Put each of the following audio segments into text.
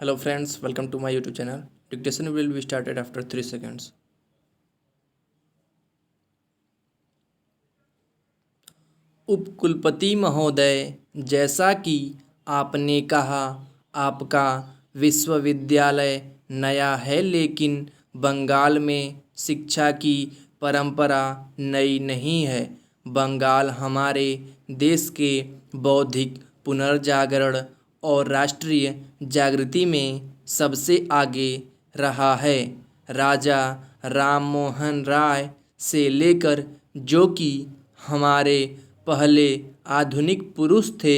Hello friends, welcome to my YouTube channel. Dictation will be started after 3 seconds. उपकुलपति महोदय, जैसा कि आपने कहा, आपका विश्वविद्यालय नया है, लेकिन बंगाल में शिक्षा की परंपरा नई नहीं है। बंगाल हमारे देश के बौद्धिक पुनर्जागरण और राष्ट्रीय जागृति में सबसे आगे रहा है। राजा राम मोहन राय से लेकर, जो कि हमारे पहले आधुनिक पुरुष थे,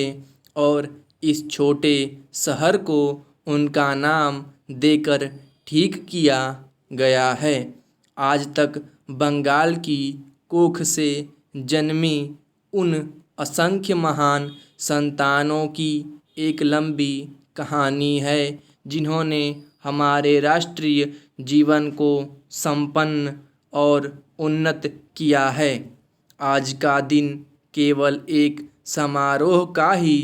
और इस छोटे शहर को उनका नाम देकर ठीक किया गया है। आज तक बंगाल की कोख से जन्मी उन असंख्य महान संतानों की एक लंबी कहानी है, जिन्होंने हमारे राष्ट्रीय जीवन को संपन्न और उन्नत किया है। आज का दिन केवल एक समारोह का ही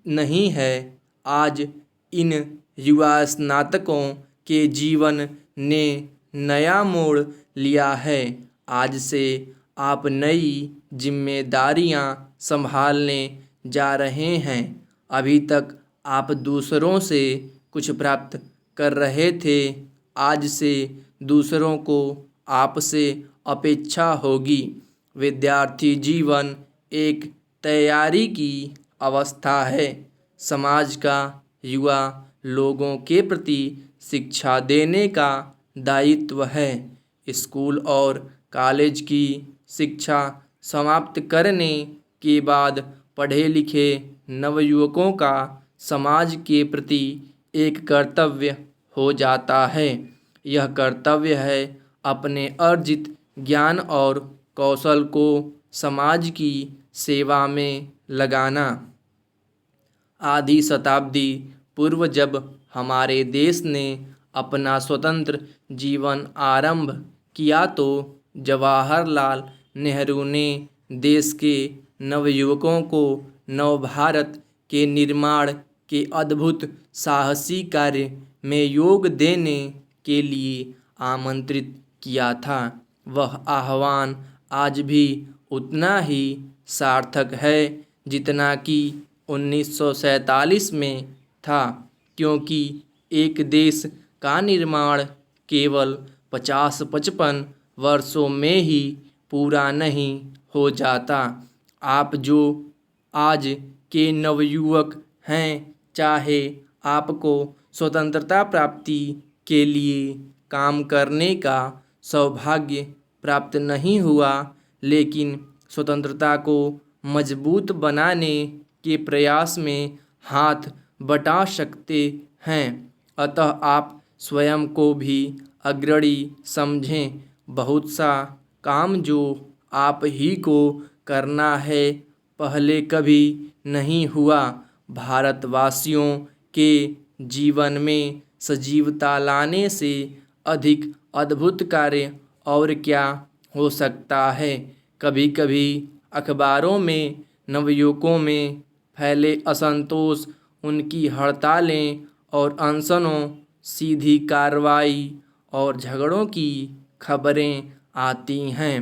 नहीं है। आज इन युवा स्नातकों के जीवन ने नया मोड़ लिया है। आज से आप नई जिम्मेदारियां संभालने जा रहे हैं। अभी तक आप दूसरों से कुछ प्राप्त कर रहे थे, आज से दूसरों को आपसे अपेक्षा होगी। विद्यार्थी जीवन एक तैयारी की अवस्था है। समाज का युवा लोगों के प्रति शिक्षा देने का दायित्व है। स्कूल और कॉलेज की शिक्षा समाप्त करने के बाद पढ़े लिखे नवयुवकों का समाज के प्रति एक कर्तव्य हो जाता है। यह कर्तव्य है अपने अर्जित ज्ञान और कौशल को समाज की सेवा में लगाना। आधी शताब्दी पूर्व जब हमारे देश ने अपना स्वतंत्र जीवन आरंभ किया, तो जवाहरलाल नेहरू ने देश के नवयुवकों को नवभारत के निर्माण के अद्भुत साहसी कार्य में योग देने के लिए आमंत्रित किया था। वह आह्वान आज भी उतना ही सार्थक है जितना कि 1947 में था, क्योंकि एक देश का निर्माण केवल 50-55 वर्षों में ही पूरा नहीं हो जाता। आप जो आज के नवयुवक हैं, चाहे आपको स्वतंत्रता प्राप्ति के लिए काम करने का सौभाग्य प्राप्त नहीं हुआ, लेकिन स्वतंत्रता को मजबूत बनाने के प्रयास में हाथ बटा सकते हैं। अतः आप स्वयं को भी अग्रणी समझें। बहुत सा काम जो आप ही को करना है, पहले कभी नहीं हुआ। भारतवासियों के जीवन में सजीवता लाने से अधिक अद्भुत कार्य और क्या हो सकता है। कभी कभी अखबारों में नवयुवकों में फैले असंतोष, उनकी हड़तालें और अनशनों, सीधी कार्रवाई और झगड़ों की खबरें आती हैं।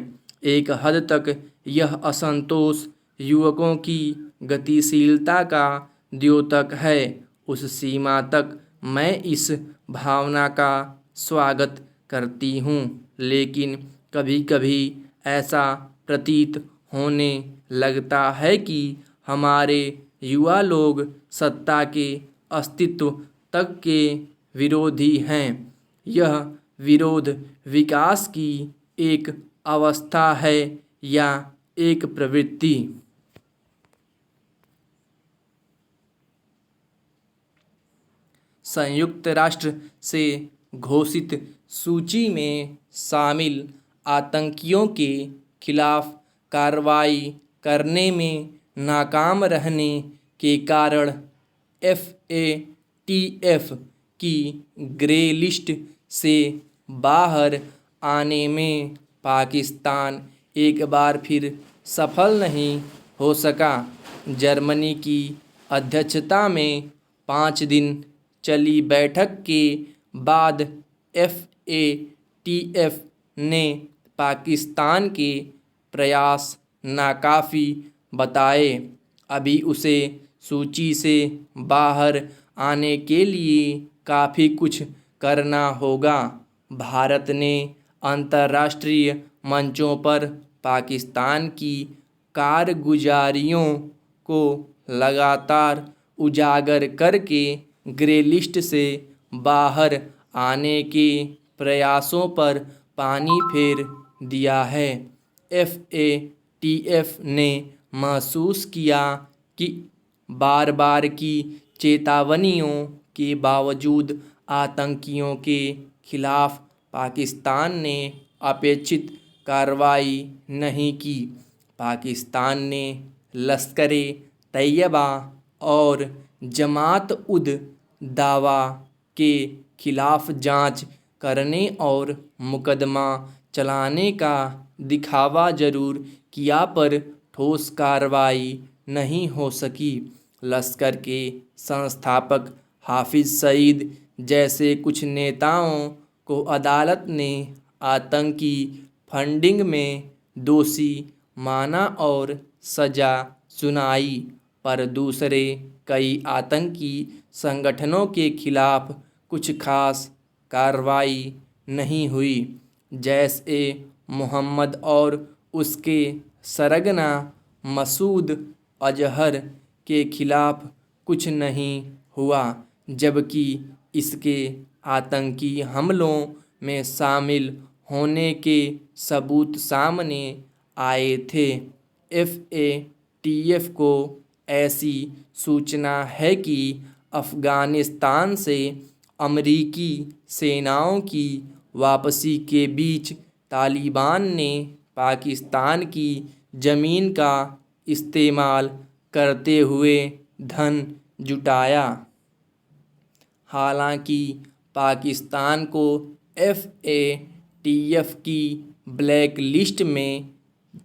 एक हद तक यह असंतोष युवकों की गतिशीलता का द्योतक है। उस सीमा तक मैं इस भावना का स्वागत करती हूँ, लेकिन कभी कभी ऐसा प्रतीत होने लगता है कि हमारे युवा लोग सत्ता के अस्तित्व तक के विरोधी हैं। यह विरोध विकास की एक अवस्था है या एक प्रवृत्ति? संयुक्त राष्ट्र से घोषित सूची में शामिल आतंकियों के खिलाफ कार्रवाई करने में नाकाम रहने के कारण FATF की ग्रे लिस्ट से बाहर आने में पाकिस्तान एक बार फिर सफल नहीं हो सका। जर्मनी की अध्यक्षता में 5 दिन चली बैठक के बाद FATF ने पाकिस्तान के प्रयास नाकाफ़ी बताए। अभी उसे सूची से बाहर आने के लिए काफ़ी कुछ करना होगा। भारत ने अंतर्राष्ट्रीय मंचों पर पाकिस्तान की कारगुजारियों को लगातार उजागर करके ग्रे लिस्ट से बाहर आने के प्रयासों पर पानी फेर दिया है। FATF ने महसूस किया कि बार बार की चेतावनियों के बावजूद आतंकियों के खिलाफ पाकिस्तान ने अपेक्षित कार्रवाई नहीं की। पाकिस्तान ने लश्कर-ए-तैयबा और जमात-उद-दावा के खिलाफ जांच करने और मुकदमा चलाने का दिखावा जरूर किया पर ठोस कार्रवाई नहीं हो सकी। लश्कर के संस्थापक हाफिज सईद जैसे कुछ नेताओं को अदालत ने आतंकी फंडिंग में दोषी माना और सजा सुनाई, पर दूसरे कई आतंकी संगठनों के खिलाफ कुछ खास कार्रवाई नहीं हुई। जैश-ए-मोहम्मद और उसके सरगना मसूद अजहर के खिलाफ कुछ नहीं हुआ, जबकि इसके आतंकी हमलों में शामिल होने के सबूत सामने आए थे। FATF को ऐसी सूचना है कि अफ़गानिस्तान से अमरीकी सेनाओं की वापसी के बीच तालिबान ने पाकिस्तान की ज़मीन का इस्तेमाल करते हुए धन जुटाया। हालांकि पाकिस्तान को FATF की ब्लैक लिस्ट में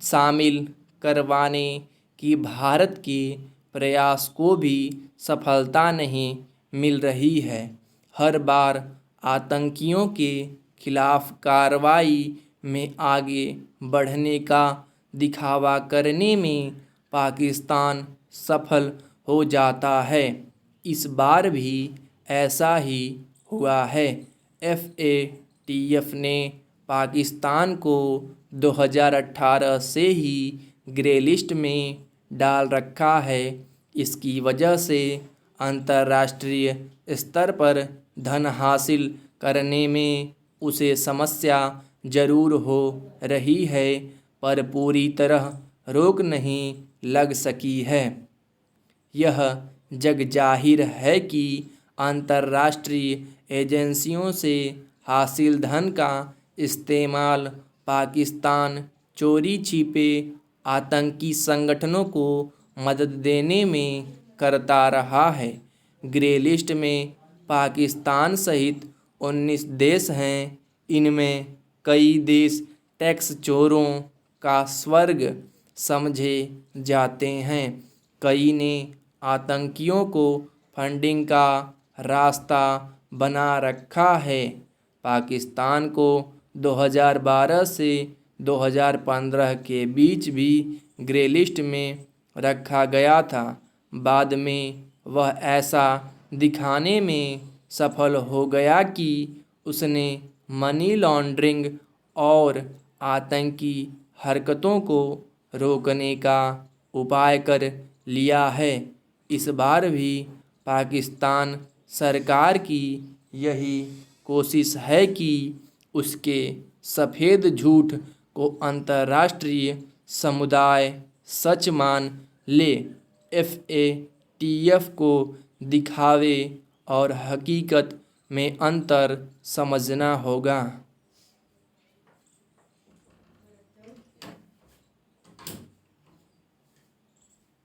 शामिल करवाने की भारत के प्रयास को भी सफलता नहीं मिल रही है। हर बार आतंकियों के खिलाफ कार्रवाई में आगे बढ़ने का दिखावा करने में पाकिस्तान सफल हो जाता है। इस बार भी ऐसा ही हुआ है। FATF ने पाकिस्तान को 2018 से ही ग्रे लिस्ट में डाल रखा है। इसकी वजह से अंतर्राष्ट्रीय स्तर पर धन हासिल करने में उसे समस्या जरूर हो रही है, पर पूरी तरह रोक नहीं लग सकी है। यह जग जाहिर है कि अंतर्राष्ट्रीय एजेंसियों से हासिल धन का इस्तेमाल पाकिस्तान चोरी छिपे आतंकी संगठनों को मदद देने में करता रहा है। ग्रे लिस्ट में पाकिस्तान सहित 19 देश हैं। इनमें कई देश टैक्स चोरों का स्वर्ग समझे जाते हैं। कई ने आतंकियों को फंडिंग का रास्ता बना रखा है। पाकिस्तान को 2012 से 2015 के बीच भी ग्रे लिस्ट में रखा गया था। बाद में वह ऐसा दिखाने में सफल हो गया कि उसने मनी लॉन्ड्रिंग और आतंकी हरकतों को रोकने का उपाय कर लिया है। इस बार भी पाकिस्तान सरकार की यही कोशिश है कि उसके सफ़ेद झूठ को अंतर्राष्ट्रीय समुदाय सच मान ले। FATF को दिखावे और हकीकत में अंतर समझना होगा।